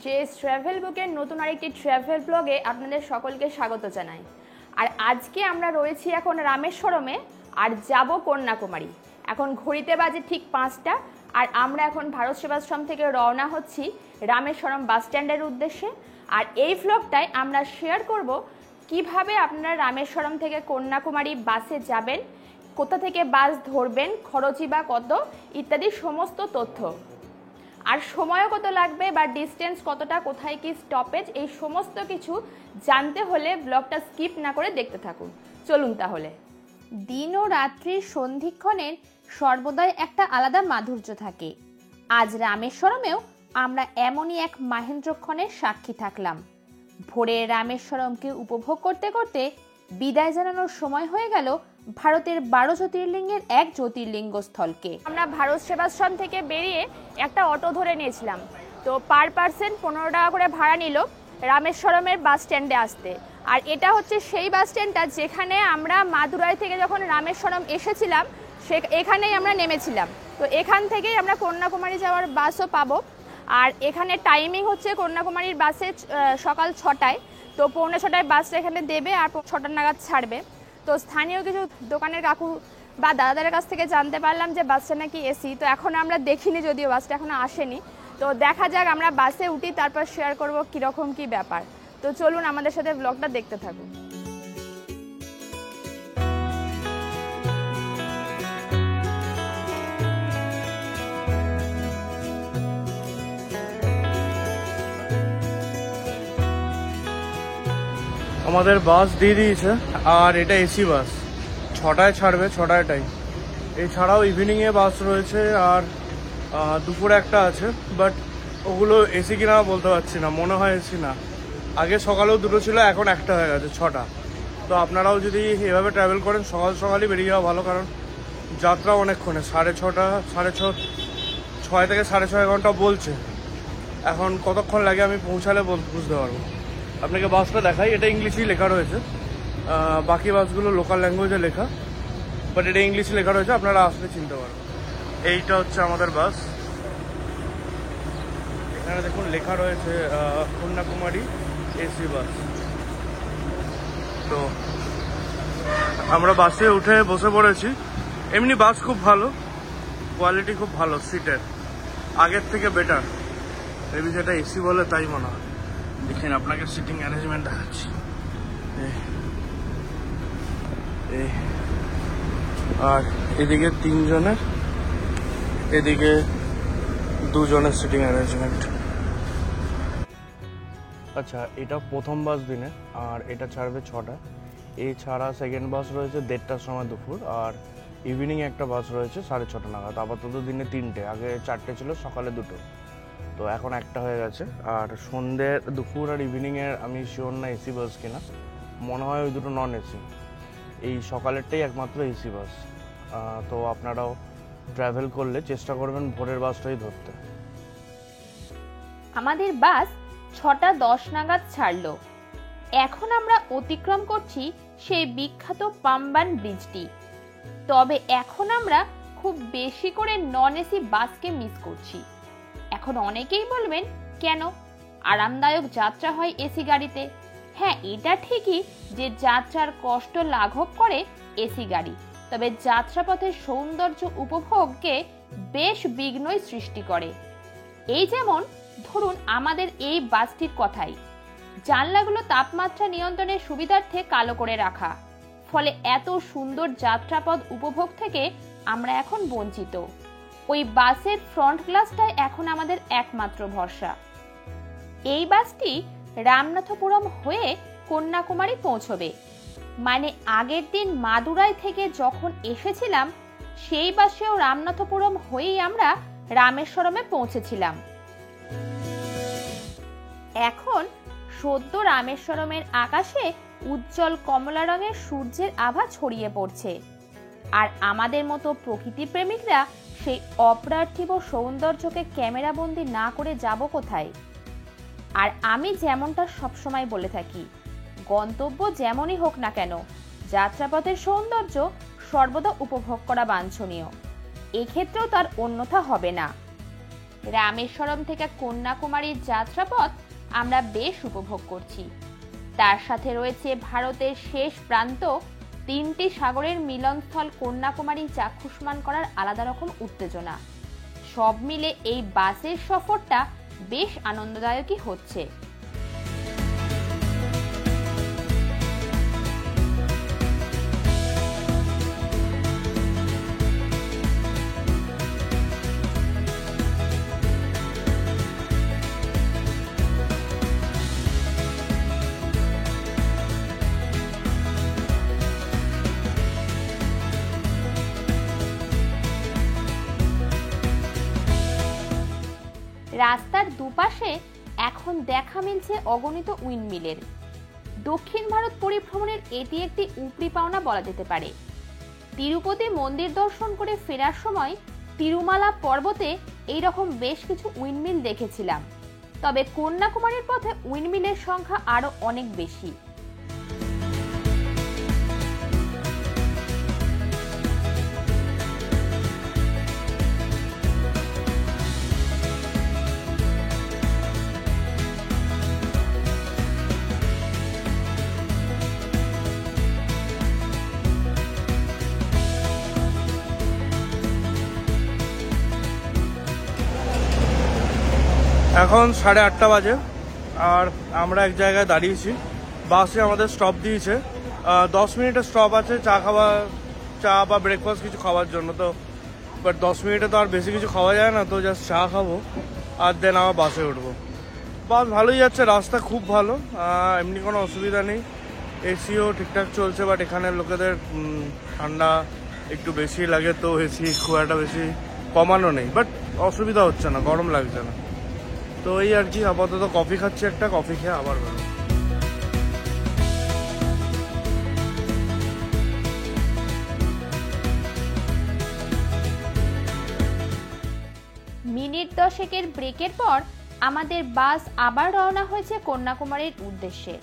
JS travel বুকের নতুন আরেকটি ট্রাভেল ব্লগে আপনাদের সকলকে স্বাগত জানাই। আর আজকে আমরা রয়েছি এখন রামেশ্বরমে আর যাব কন্যাকুমারী। এখন ঘড়িতে বাজে ঠিক 5টা আর আমরা এখন ভারত সেবাশ্রম থেকে রওনা হচ্ছি রামেশ্বরম বাস স্ট্যান্ডের উদ্দেশ্যে। আর এই ব্লগটায় আমরা শেয়ার করব কিভাবে আপনারা রামেশ্বরম থেকে কন্যাকুমারী বাসে যাবেন, কোথা থেকে বাস ধরবেন, খরচই বা কত ইত্যাদি সমস্ত তথ্য। আর সময়ও কত লাগবে বা ডিস্টেন্স কতটা, কোথায় কি স্টপেজ, এই সমস্ত কিছু জানতে হলে ব্লগটা স্কিপ না করে দেখতে থাকুন। চলুন তাহলে। দিন ও রাত্রির সন্ধিক্ষণের সর্বদাই একটা আলাদা মাধুর্য থাকে। আজ রামেশ্বরমেও আমরা এমনই এক মাহেন্দ্রক্ষণের সাক্ষী থাকলাম। ভোরের রামেশ্বরমকে উপভোগ করতে করতে বিদায় জানানোর সময় হয়ে গেল ভারতের 12 জ্যোতির্লিঙ্গের এক জ্যোতির্লিঙ্গ স্থলকে। আমরা ভারত সেবাশ্রম থেকে বেরিয়ে একটা অটো ধরে নিয়েছিলাম, তো পার পার্সন 15 টাকা করে ভাড়া নিল রামেশ্বরমের বাস স্ট্যান্ডে আসতে। আর এটা হচ্ছে সেই বাস স্ট্যান্ডটা যেখানে আমরা মাদুরাই থেকে যখন রামেশ্বরম এসেছিলাম এখানেই আমরা নেমেছিলাম। তো এখান থেকেই আমরা কন্যাকুমারী যাওয়ার বাসও পাবো। আর এখানে টাইমিং হচ্ছে কন্যাকুমারীর বাসে সকাল 6টায়, তো 6:45 বাসটা এখানে দেবে আর 6টা নাগাদ ছাড়বে। তো স্থানীয় কিছু দোকানের কাকু বা দাদাদের কাছ থেকে জানতে পারলাম যে বাসটা নাকি এসি। তো এখন আমরা দেখিনি, যদিও বাসটা এখনো আসেনি। তো দেখা যাক, আমরা বাসে উঠি, তারপর শেয়ার করব কীরকম কী ব্যাপার। তো চলুন আমাদের সাথে ব্লগটা দেখতে থাকুন। আমাদের বাস দিয়ে দিয়েছে আর এটা এসি বাস, 6টায় ছাড়বে, 6টায় টাইম। এছাড়াও ইভিনিংয়ে বাস রয়েছে আর দুপুরে একটা আছে, বাট ওগুলো এসি কিনা বলতে পারছি না, মনে হয় এসি না। আগে সকালেও দুটো ছিল, এখন একটা হয়ে গেছে, 6টা। তো আপনারাও যদি এভাবে ট্রাভেল করেন সকালই বেরিয়ে যাওয়া ভালো, কারণ যাত্রা অনেকক্ষণে, 6:30 6 থেকে 6.5 ঘন্টা বলছে। এখন কতক্ষণ লাগে আমি পৌঁছালে বুঝতে পারবো। আপনাকে বাসটা দেখাই, এটা ইংলিশেই লেখা রয়েছে, বাকি বাসগুলো লোকাল ল্যাঙ্গুয়েজে লেখা, বাট এটা ইংলিশে লেখা রয়েছে, আপনারা আসলে চিনতে পারবেন। এইটা হচ্ছে আমাদের বাস, এখানে দেখুন লেখা রয়েছে কন্যাকুমারী এসি বাস। তো আমরা বাসে উঠে বসে পড়েছি। এমনি বাস খুব ভালো, কোয়ালিটি খুব ভালো, সিটের আগের থেকে বেটার। মেবি যেটা এসি বলে তাই মনে হয়। দেখেন আপনাকে সিটিং অ্যারেঞ্জমেন্ট দেখাচ্ছি। আর এদিকে 3 জনের, এদিকে 2 জনের সিটিং অ্যারেঞ্জমেন্ট। আচ্ছা, এটা প্রথম বাস দিনে আর এটা ছাড়বে 6টা। এছাড়া সেকেন্ড বাস রয়েছে 1:30টার সময় দুপুর, আর ইভিনিং একটা বাস রয়েছে 6:30 নাগাদ। আপাতত দিনে 3টে, আগে 4টে ছিল, সকালে 2টো, তো এখন একটা হয়ে গেছে। আর সন্ধ্যের, দুপুর আর ইভিনিংয়ের আমি শিওর না এসি বাস কিনা, মনে হয় ওই দুটো নন এসি। এই সকালেরটাই একমাত্র এসি বাস। তো আপনারাও ট্রাভেল করলে চেষ্টা করবেন ভোরের বাসটাই ধরতে। আমাদের বাস 6:10 নাগাদ ছাড়লো। এখন আমরা অতিক্রম করছি সেই বিখ্যাত পাম্বান ব্রিজটি। তবে এখন আমরা খুব বেশি করে নন এসি বাসকে মিস করছি। এখন অনেকেই বলবেন, কেন? আরামদায়ক যাত্রা হয় এসি গাড়িতে। হ্যাঁ, এটা ঠিকই যে যাত্রার কষ্ট লাঘব করে এসি গাড়ি, তবে যাত্রাপথের সৌন্দর্য উপভোগকে বেশ বিঘ্নই সৃষ্টি করে। এই যেমন ধরুন আমাদের এই বাসটির কথাই, জানলাগুলো তাপমাত্রা নিয়ন্ত্রণের সুবিধার্থে কালো করে রাখা, ফলে এত সুন্দর যাত্রাপথ উপভোগ থেকে আমরা এখন বঞ্চিত। ওই বাসের ফ্রন্ট গ্লাসটাই এখন আমাদের একমাত্র ভরসা। এই বাসটি রামনাথপুরম হয়ে কন্যাকুমারী পৌঁছবে, মানে আগের দিন মাদুরাই থেকে যখন এসেছিলাম সেই বাসেও রামনাথপুরম হয়েই আমরা রামেশ্বরমে পৌঁছেছিলাম। এখন সদ্য রামেশ্বরমের আকাশে উজ্জ্বল কমলা রঙের সূর্যের আভা ছড়িয়ে পড়ছে। আর আমাদের মতো প্রকৃতি প্রেমিকরা সেই অপ্রার্থিব সৌন্দর্যকে ক্যামেরাবন্দি না করে যাব কোথায়? আর আমি যেমনটা সবসময় বলে থাকি, গন্তব্য যেমনই হোক না কেন, যাত্রাপথের সৌন্দর্য সর্বদা উপভোগ করা বাঞ্ছনীয়। এক্ষেত্রেও তার অন্যথা হবে না। রামেশ্বরম থেকে কন্যাকুমারীর যাত্রাপথ আমরা বেশ উপভোগ করছি। তার সাথে রয়েছে ভারতের শেষ প্রান্ত, 3টি সাগরের মিলনস্থল কন্যাকুমারী চাক্ষুষ্মান করার আলাদা রকম উত্তেজনা। সব মিলে এই বাসের সফরটা বেশ আনন্দদায়কই হচ্ছে। রাস্তার দুপাশে এখন দেখা মিলছে অগণিত উইন্ডমিলের। দক্ষিণ ভারত পরিভ্রমণের এটি একটি উপরি পাওনা বলা যেতে পারে। তিরুপতি মন্দির দর্শন করে ফেরার সময় তিরুমালা পর্বতে এইরকম বেশ কিছু উইন্ডমিল দেখেছিলাম, তবে কন্যাকুমারীর পথে উইন্ডমিলের সংখ্যা আরো অনেক বেশি। এখন 8:30 বাজে আর আমরা এক জায়গায় দাঁড়িয়েছি। বাসে আমাদের স্টপ দিয়েছে, 10 মিনিটের স্টপ আছে চা বা ব্রেকফাস্ট কিছু খাওয়ার জন্য। তো বাট 10 মিনিটে তো আর বেশি কিছু খাওয়া যায় না, তো জাস্ট চা খাবো আর দেন আমার বাসে উঠবো। বাস ভালোই যাচ্ছে, রাস্তা খুব ভালো, এমনি কোনো অসুবিধা নেই। এসিও ঠিকঠাক চলছে, বাট এখানের লোকেদের ঠান্ডা একটু বেশি লাগে, তো এসি খুব একটা বেশি কমানো নেই, বাট অসুবিধা হচ্ছে না, গরম লাগছে না। তো এই আর কি, আপাতত কফি খাচ্ছি, একটা কফি খেয়ে আবার বেরোবো। মিনিট 10 ব্রেকের পর আমাদের বাস আবার রওনা হয়েছে কন্যাকুমারীর উদ্দেশ্যে।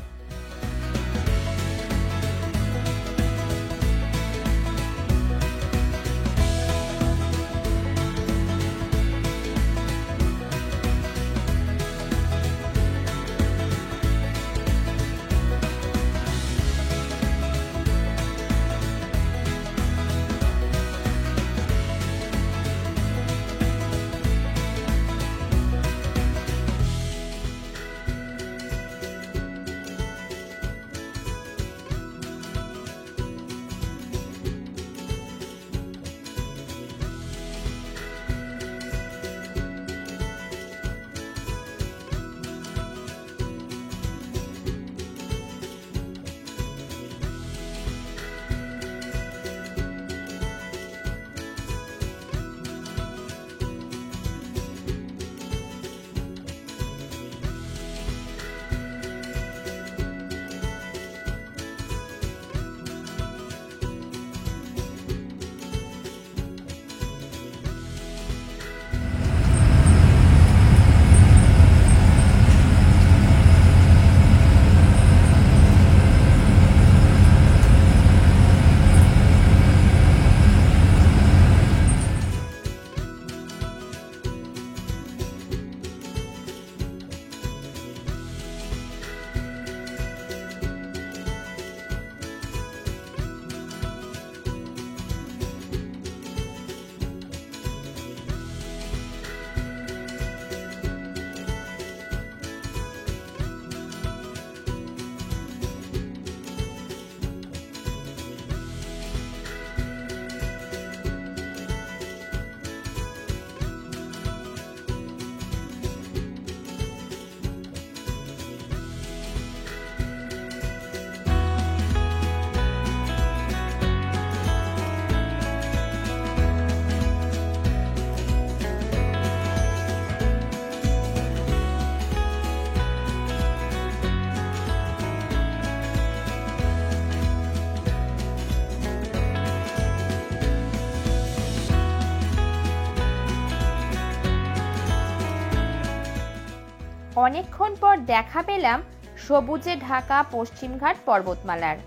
অনেকক্ষণ পর দেখা পেলাম সবুজে ঢাকা পশ্চিমঘাট পর্বতমালার,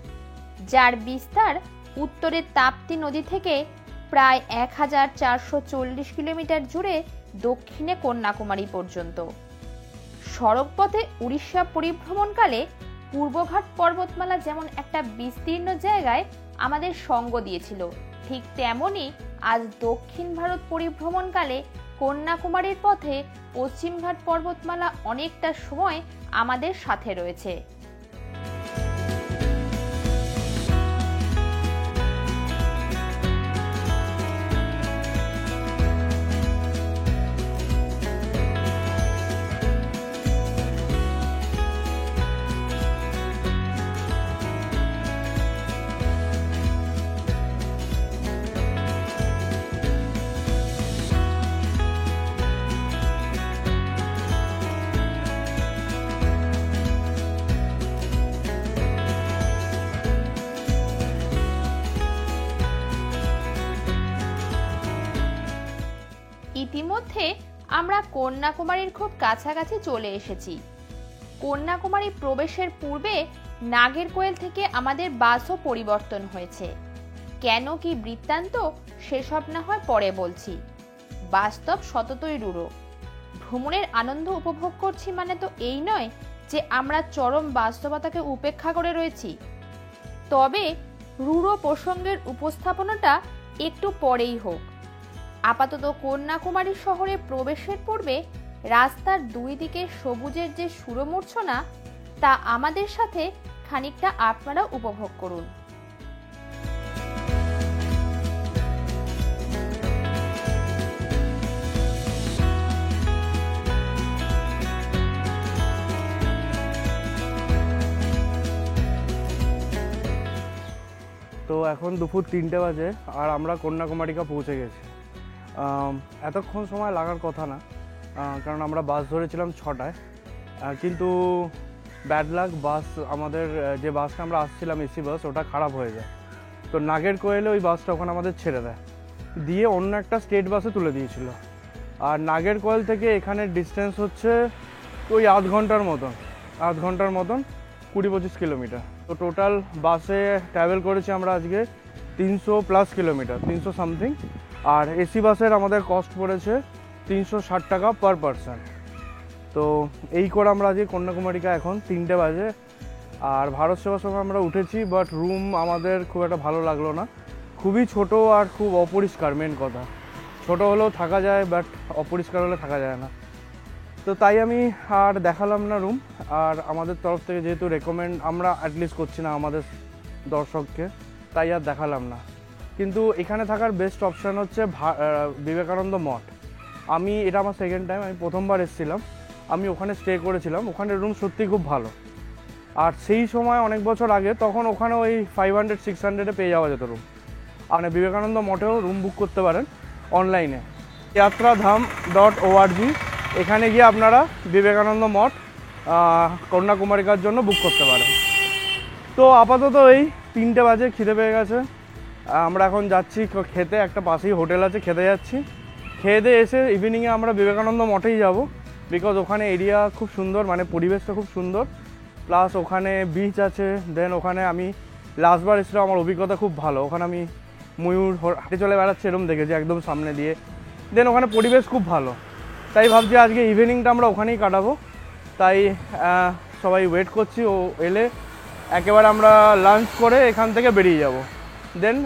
যার বিস্তার উত্তরে তাপ্তি নদী থেকে প্রায় 1440 কিলোমিটার জুড়ে দক্ষিণে কন্যাকুমারী পর্যন্ত। সড়কপথে উড়িষ্যা পরিভ্রমণকালে পূর্বঘাট পর্বতমালা যেমন একটা বিস্তীর্ণ জায়গায় আমাদের সঙ্গ দিয়েছিল, ঠিক তেমনি আজ দক্ষিণ ভারত পরিভ্রমণকালে কন্যাকুমারীর পথে পশ্চিমঘাট পর্বতমালা অনেকটা সময় আমাদের সাথে রয়েছে। ইতিমধ্যে আমরা কন্যাকুমারীর খুব কাছাকাছি চলে এসেছি। কন্যাকুমারী প্রবেশের পূর্বে নাগেরকোয়েল থেকে আমাদের বাসও পরিবর্তন হয়েছে। কেন কি বৃত্তান্ত সেসব না হয় পরে বলছি। বাস্তব সততই রূঢ়। ভ্রমণের আনন্দ উপভোগ করছি মানে তো এই নয় যে আমরা চরম বাস্তবতাকে উপেক্ষা করে রয়েছি। তবে রূঢ় প্রসঙ্গের উপস্থাপনাটা একটু পরেই হোক। আপাতত কন্যাকুমারী শহরে প্রবেশের পূর্বে রাস্তার দুই দিকে সবুজের যে সুরমূর্ছনা, তা আমাদের সাথে খানিকটা আপনারা উপভোগ করুন। তো এখন দুপুর 3টে বাজে আর আমরা কন্যাকুমারিকা পৌঁছে গেছি। এতক্ষণ সময় লাগার কথা না, কারণ আমরা বাস ধরেছিলাম 6টায়, কিন্তু ব্যাড লাক, বাস আমাদের যে বাসটা আমরা আসছিলাম এসি বাস, ওটা খারাপ হয়ে যায়। তো নাগেরকোয়েলে ওই বাসটা ওখানে আমাদের ছেড়ে দেয়, দিয়ে অন্য একটা স্টেট বাসে তুলে দিয়েছিল। আর নাগেরকোয়েল থেকে এখানের ডিস্টেন্স হচ্ছে ওই আধ ঘন্টার মতন 20-25 কিলোমিটার। তো টোটাল বাসে ট্রাভেল করেছি আমরা আজকে 300+ কিলোমিটার, 300 সামথিং। আর এসি বাসের আমাদের কস্ট পড়েছে 360 টাকা পার পারসন। তো এই করে আমরা আজকে কন্যাকুমারিকা এখন 3টে বাজে। আর ভারত সেবাশ্রমে আমরা উঠেছি, বাট রুম আমাদের খুব একটা ভালো লাগলো না। খুবই ছোট আর খুব অপরিষ্কার। মেন কথা, ছোট হলেও থাকা যায়, বাট অপরিষ্কার হলে থাকা যায় না। তো তাই আমি আর দেখালাম না রুম। আর আমাদের তরফ থেকে যেহেতু রেকমেন্ড আমরা অ্যাটলিস্ট করছি না আমাদের দর্শককে, তাই আর দেখালাম না। কিন্তু এখানে থাকার বেস্ট অপশান হচ্ছে বিবেকানন্দ মঠ। এটা আমার সেকেন্ড টাইম, আমি প্রথমবার এসেছিলাম, আমি ওখানে স্টে করেছিলাম। ওখানে রুম সত্যি খুব ভালো। আর সেই সময় অনেক বছর আগে, তখন ওখানে ওই 500-600-এ পেয়ে যাওয়া যেত রুম। আর বিবেকানন্দ মঠেও রুম বুক করতে পারেন অনলাইনে, yatradham.org। এখানে গিয়ে আপনারা বিবেকানন্দ মঠ কন্যাকুমারিকার জন্য বুক করতে পারেন। তো আপাতত এই 3টে বাজে, খিদে পেয়ে গেছে। আমরা এখন যাচ্ছি খেতে, একটা পাশেই হোটেল আছে, খেতে যাচ্ছি। খেয়ে দিয়ে এসে ইভিনিংয়ে আমরা বিবেকানন্দ মঠেই যাব, বিকজ ওখানে এরিয়া খুব সুন্দর, মানে পরিবেশটা খুব সুন্দর, প্লাস ওখানে বিচ আছে। দেন ওখানে আমি লাস্টবার এসেছিলাম, আমার অভিজ্ঞতা খুব ভালো। ওখানে আমি ময়ূর হাঁটে চলে বেড়াচ্ছে এরকম দেখেছি একদম সামনে দিয়ে। দেন ওখানে পরিবেশ খুব ভালো, তাই ভাবছি আজকে ইভিনিংটা আমরা ওখানেই কাটাবো। তাই সবাই ওয়েট করছি, ও এলে একেবারে আমরা লাঞ্চ করে এখান থেকে বেরিয়ে যাব। দেন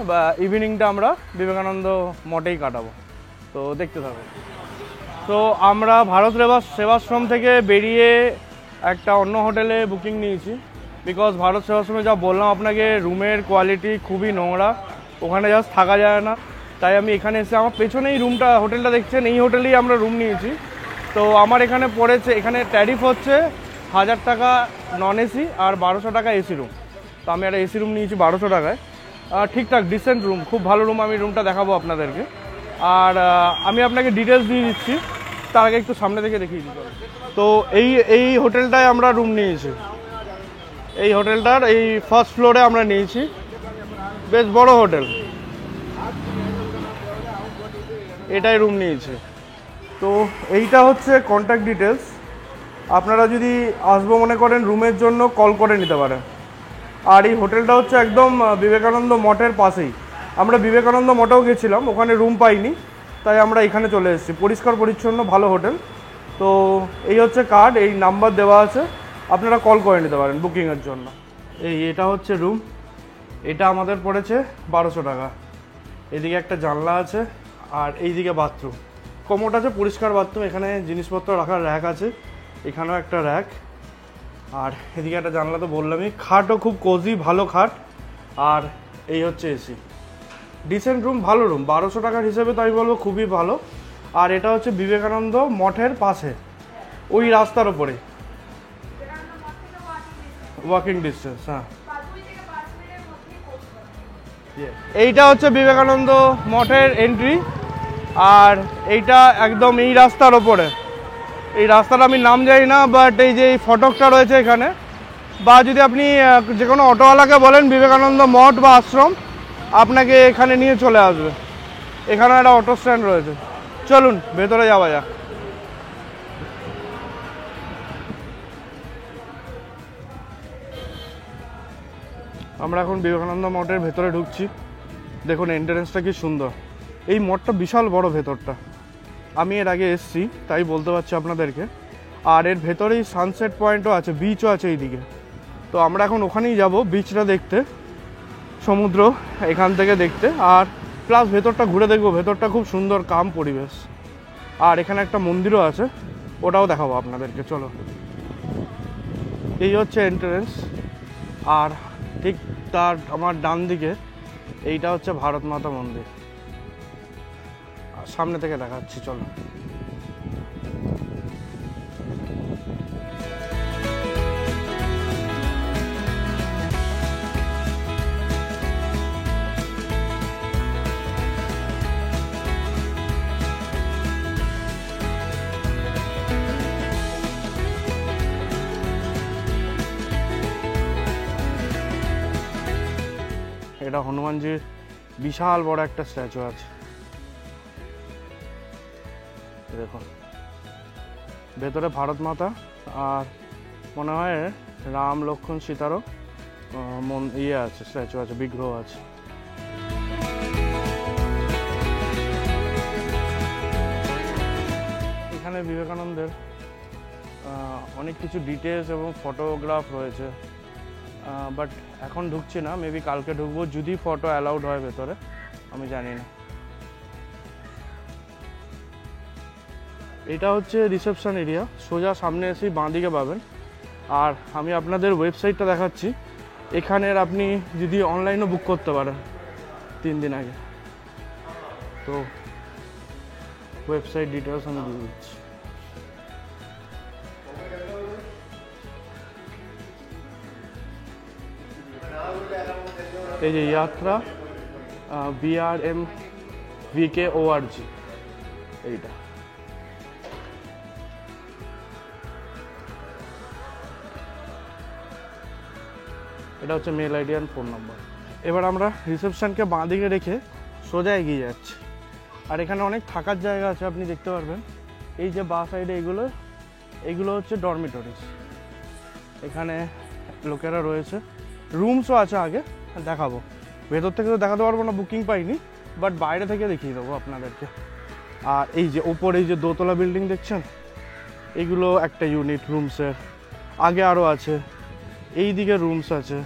ইভিনিংটা আমরা বিবেকানন্দ মঠেই কাটাবো। তো দেখতে থাকো। তো আমরা ভারত সেবাশ্রম থেকে বেরিয়ে একটা অন্য হোটেলে বুকিং নিয়েছি, বিকজ ভারত সেবাশ্রমে যা বললাম আপনাকে, রুমের কোয়ালিটি খুবই নোংরা, ওখানে জাস্ট থাকা যায় না। তাই আমি এখানে এসে, আমার পেছনেই হোটেলটা দেখছেন, এই হোটেলেই আমরা রুম নিয়েছি। তো আমার এখানে পড়েছে, এখানে ট্যারিফ হচ্ছে 1000 টাকা নন এসি আর 1200 টাকা এসি রুম। তো আমি একটা এসি রুম নিয়েছি 1200 টাকায়। ঠিকঠাক ডিসেন্ট রুম, খুব ভালো রুম। আমি রুমটা দেখাবো আপনাদেরকে, আর আমি আপনাকে ডিটেলস দিয়ে দিচ্ছি। তার আগে একটু সামনে থেকে দেখিয়ে দিতে হবে। তো এই হোটেলটায় আমরা রুম নিয়েছি, এই হোটেলটার এই ফার্স্ট ফ্লোরে আমরা নিয়েছি। বেশ বড় হোটেল, এটাই রুম নিয়েছে। তো এইটা হচ্ছে কন্ট্যাক্ট ডিটেলস। আপনারা যদি আসবো মনে করেন রুমের জন্য, কল করে নিতে পারেন। আর এই হোটেলটা হচ্ছে একদম বিবেকানন্দ মঠের পাশেই, আমরা বিবেকানন্দ মঠেও গেছিলাম, ওখানে রুম পাইনি, তাই আমরা এখানে চলে এসেছি। পরিষ্কার পরিচ্ছন্ন, ভালো হোটেল। তো এই হচ্ছে কার্ড, এই নাম্বার দেওয়া আছে, আপনারা কল করে নিতে পারেন বুকিংয়ের জন্য। এটা হচ্ছে রুম, এটা আমাদের পড়েছে 1200 টাকা। এদিকে একটা জানলা আছে আর এইদিকে বাথরুম, কমোড আছে, পরিষ্কার বাথরুম। এখানে জিনিসপত্র রাখার র্যাক আছে, এখানেও একটা র্যাক, আর এদিকে একটা জানলা তো বললামই। খাটও খুব কোজি, ভালো খাট। আর এই হচ্ছে এসি, ডিসেন্ট রুম, ভালো রুম। 1200 টাকার হিসেবে তো আমি বলবো খুবই ভালো। আর এটা হচ্ছে বিবেকানন্দ মঠের পাশে, ওই রাস্তার ওপরে, ওয়াকিং ডিস্টেন্স। হ্যাঁ, এইটা হচ্ছে বিবেকানন্দ মঠের এন্ট্রি, আর এইটা একদম এই রাস্তার ওপরে। এই রাস্তাটা আমি নাম জানি না, বাট এই যে এই ফটকটা রয়েছে এখানে, বা যদি আপনি যে কোনো অটোওয়ালাকে বলেন বিবেকানন্দ মঠ বা আশ্রম, আপনাকে এখানে নিয়ে চলে আসবে। এখানে একটা অটো স্ট্যান্ড রয়েছে। চলুন ভেতরে যাওয়া যাক। আমরা এখন বিবেকানন্দ মঠের ভেতরে ঢুকছি। দেখুন এন্ট্রান্সটা কি সুন্দর। এই মঠটা বিশাল বড় ভেতরটা, আমি এর আগে এসেছি তাই বলতে পারছি আপনাদেরকে। আর এর ভেতরেই সানসেট পয়েন্টও আছে, বিচও আছে এইদিকে। তো আমরা এখন ওখানেই যাব বিচটা দেখতে, সমুদ্র এখান থেকে দেখতে, আর প্লাস ভেতরটা ঘুরে দেখবো। ভেতরটা খুব সুন্দর, কাম পরিবেশ। আর এখানে একটা মন্দিরও আছে, ওটাও দেখাবো আপনাদেরকে। চলো, এই হচ্ছে এন্ট্রান্স, আর ঠিক তার আমার ডান দিকে এইটা হচ্ছে ভারত মাতা মন্দির। সামনে থেকে দেখাচ্ছি, চলো। এটা হনুমানজির বিশাল বড় একটা স্ট্যাচু আছে, দেখুন। ভেতরে ভারত মাতা, আর মনে হয় রাম লক্ষ্মণ সীতারও আছে, স্ট্যাচু আছে, বিগ্রহ আছে। এখানে বিবেকানন্দের অনেক কিছু ডিটেলস এবং ফটোগ্রাফ রয়েছে, বাট এখন ঢুকছি না, মেবি কালকে ঢুকবো, যদি ফটো অ্যালাউড হয় ভেতরে, আমি জানি না। এটা হচ্ছে রিসেপশন এরিয়া, সোজা সামনে এসেই বাঁ দিকে পাবেন। আর আমি আপনাদের ওয়েবসাইটটা দেখাচ্ছি, এখানের আপনি যদি অনলাইনও বুক করতে পারেন 3 দিন আগে। তো ওয়েবসাইট ডিটেলস আমি দিয়ে দিচ্ছি। এই যে যাত্রা BRMVKORG, এইটা। এটা হচ্ছে mail ID and phone number. এবার আমরা রিসেপশনকে বাঁ দিকে রেখে সোজা এগিয়ে যাচ্ছি। আর এখানে অনেক থাকার জায়গা আছে, আপনি দেখতে পারবেন। এই যে বাঁ সাইডে এইগুলো হচ্ছে ডরমিটরিজ, এখানে লোকেরা রয়েছে। রুমসও আছে, আগে দেখাবো। ভেতর থেকে তো দেখাতে পারবো না, বুকিং পাইনি, বাট বাইরে থেকে দেখিয়ে দেবো আপনাদেরকে। আর এই যে ওপর এই যে দোতলা বিল্ডিং দেখছেন, এইগুলো একটা ইউনিট রুমসের। আগে আরও আছে, এই দিকে রুমস আছে,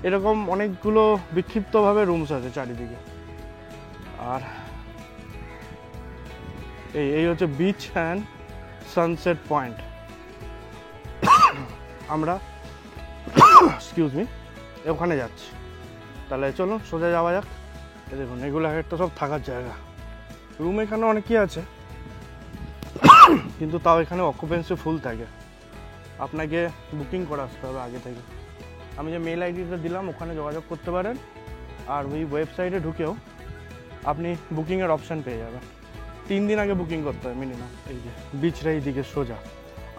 এরকম অনেকগুলো বিক্ষিপ্তভাবে রুমস আছে চারিদিকে। আর এই হচ্ছে বিচ অ্যান্ড সানসেট পয়েন্ট। আমরা এক্সকিউজ মি ওখানে যাচ্ছি, তাহলে চলুন সোজা যাওয়া যাক। দেখুন এগুলো একটা সব থাকার জায়গা। রুম এখানে অনেকই আছে, কিন্তু তাও এখানে অকুপেন্সি ফুল থাকে, আপনাকে বুকিং করে আসতে হবে আগে থেকে। আমি যে মেল আইডিটা দিলাম ওখানে যোগাযোগ করতে পারেন, আর ওই ওয়েবসাইটে ঢুকেও আপনি বুকিংয়ের অপশান পেয়ে যাবেন। 3 দিন আগে বুকিং করতে হবে মিনিমাম। এই যে বিচটা এই দিকে সোজা,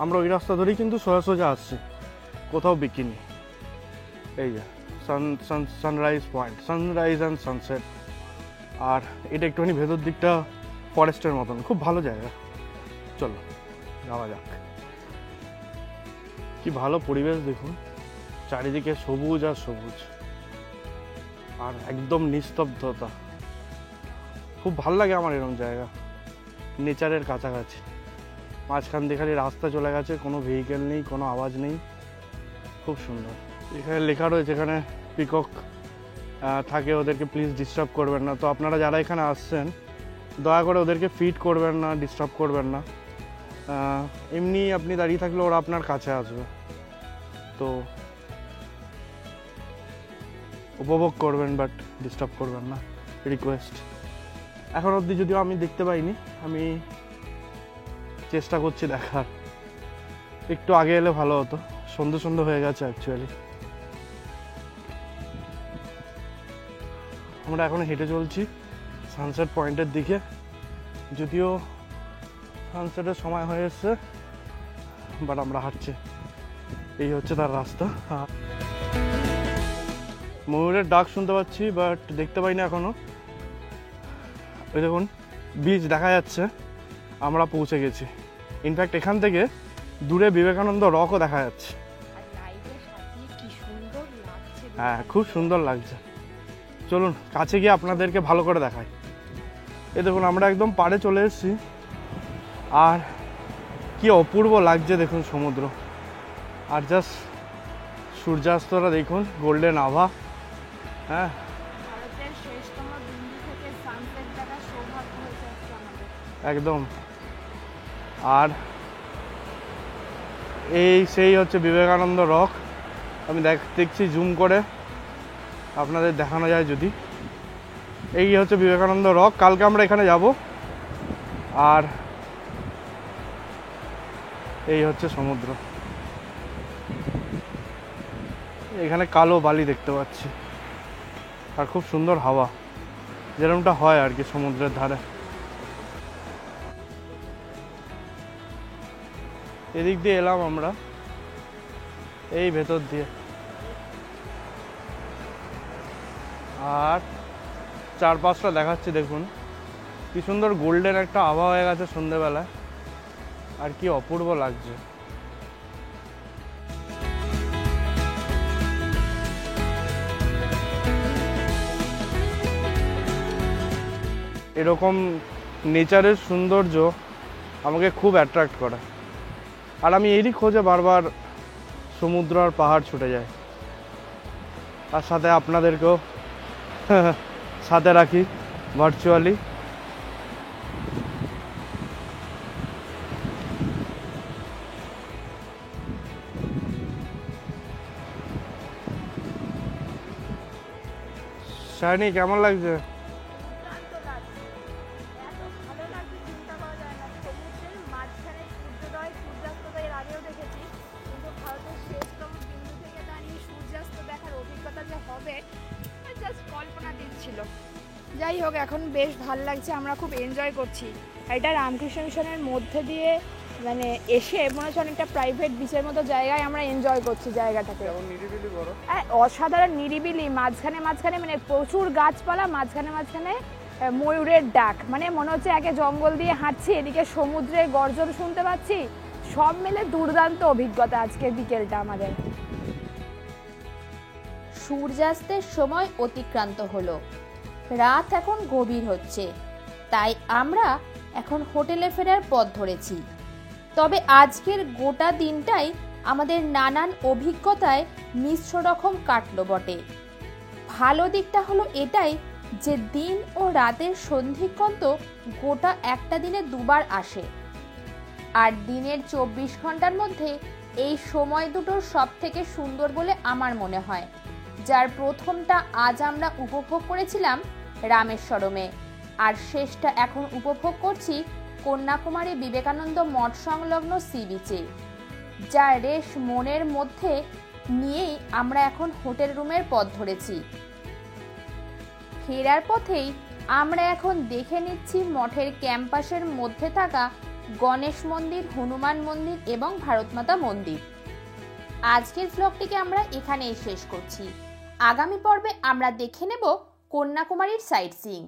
আমরা ওই রাস্তা ধরেই কিন্তু সোজা আসছি, কোথাও বিকিনি। এই যে sunrise point, sunrise and sunset. আর এটা একটুখানি ভেতর দিকটা ফরেস্টের মতন, খুব ভালো জায়গা। চলো যাওয়া যাক। কি ভালো পরিবেশ দেখুন, চারিদিকে সবুজ আর সবুজ, আর একদম নিস্তব্ধতা। খুব ভালো লাগে আমার এরকম জায়গা, নেচারের কাছাকাছি। মাঝখান দিয়ে খালি রাস্তা চলে গেছে, কোনো ভেহিকেল নেই, কোনো আওয়াজ নেই, খুব সুন্দর। এখানে লেখা রয়েছে এখানে পিকক থাকে, ওদেরকে প্লিজ ডিস্টার্ব করবেন না। তো আপনারা যারা এখানে আসছেন দয়া করে ওদেরকে ফিড করবেন না, ডিস্টার্ব করবেন না। এমনি আপনি দাঁড়িয়ে থাকলে ওরা আপনার কাছে আসবে, তো উপভোগ করবেন বাট ডিস্টার্ব করবেন না, রিকোয়েস্ট। এখন অবধি যদিও আমি দেখতে পাইনি, আমি চেষ্টা করছি দেখার। একটু আগে এলে ভালো হতো, সন্ধ্যে সন্ধ্যে হয়ে গেছে অ্যাকচুয়ালি। আমরা এখন হেঁটে চলছি সানসেট পয়েন্টের দিকে, যদিও সানসেটের সময় হয়ে এসছে, বাট আমরা হাঁটছি। এই হচ্ছে তার রাস্তা। ময়ূরের ডাক শুনতে পাচ্ছি বাট দেখতে পাই না এখনো। ওই দেখুন বীজ দেখা যাচ্ছে, আমরা পৌঁছে গেছি। ইনফ্যাক্ট এখান থেকে দূরে বিবেকানন্দ রকও দেখা যাচ্ছে। হ্যাঁ, খুব সুন্দর লাগছে। চলুন কাছে গিয়ে আপনাদেরকে ভালো করে দেখাই। এই দেখুন আমরা একদম পাড়ে চলে এসেছি, আর কি অপূর্ব লাগছে দেখুন সমুদ্র। আর জাস্ট সূর্যাস্তটা দেখুন, গোল্ডেন আভা। হ্যাঁ, একদম। আর এই সেই হচ্ছে বিবেকানন্দ রক। আমি দেখছি জুম করে আপনাদের দেখানো যায় যদি। এই হচ্ছে বিবেকানন্দ রক। কালকে আমরা এখানে যাব। আর এই হচ্ছে সমুদ্র, এখানে কালো বালি দেখতে পাচ্ছি, আর খুব সুন্দর হাওয়া, যেরকমটা হয় আর কি সমুদ্রের ধারে। এদিক দিয়ে এলাম আমরা, এই ভেতর দিয়ে। আর চারপাশটা দেখাচ্ছি দেখুন, কি সুন্দর গোল্ডেন একটা আবহাওয়া হয়ে গেছে সন্ধ্যেবেলায়, আর কি অপূর্ব লাগছে। এরকম নেচারের সৌন্দর্য আমাকে খুব অ্যাট্রাক্ট করে, আর আমি এরই খোঁজে বারবার সমুদ্র আর পাহাড় ছুটে যায়। তার সাথে আপনাদেরকেও সাথে রাখি ভার্চুয়ালি। শাইনি, কেমন লাগছে? যাই হোক, এখন বেশ ভালো লাগছে, আমরা খুব এনজয় করছি। এটা রামকৃষ্ণ মিশনের মধ্যে দিয়ে মানে এসে মনে হচ্ছে অনেকটা প্রাইভেট বিচের মতো জায়গায় আমরা এনজয় করছি জায়গাটাকে। অসাধারণ নিরিবিলি, মাঝখানে মাঝখানে মানে প্রচুর গাছপালা, মাঝখানে মাঝখানে ময়ূরের ডাক, মানে মনে হচ্ছে একে জঙ্গল দিয়ে হাঁটছি, এদিকে সমুদ্রের গর্জন শুনতে পাচ্ছি। সব মিলে দুর্দান্ত অভিজ্ঞতা আজকের বিকেলটা আমাদের। সূর্যাস্তের সময় অতিক্রান্ত হলো, রাত এখন গভীর হচ্ছে, তাই আমরা এখন হোটেলে ফেরার পথ ধরেছি। তবে আজকের গোটা দিনটাই আমাদের নানান অভিজ্ঞতায় মিশ্র রকম কাটলো বটে। ভালো দিকটা হলো এটাই যে দিন ও রাতের সন্ধিক্ষণ তো গোটা একটা দিনে দুবার আসে, আর দিনের 24 ঘন্টার মধ্যে এই সময় দুটোর সব থেকে সুন্দর বলে আমার মনে হয়, যার প্রথমটা আজ আমরা উপভোগ করেছিলাম রামেশ্বরমে, আর শেষটা এখন উপভোগ করছি কন্যাকুমারী বিবেকানন্দ মঠ সংলগ্ন সি বিচে। যার রেশ মনের মধ্যে নিয়েই আমরা এখন হোটেল রুমের পথ ধরেছি। ফেরার পথেই আমরা এখন দেখে নিচ্ছি মঠের ক্যাম্পাসের মধ্যে থাকা গণেশ মন্দির, হনুমান মন্দির এবং ভারতমাতা মন্দির। আজকের ব্লগটিকে আমরা এখানেই শেষ করছি। আগামী পর্বে আমরা দেখে নেব কন্যাকুমারীর সাইট সিইং।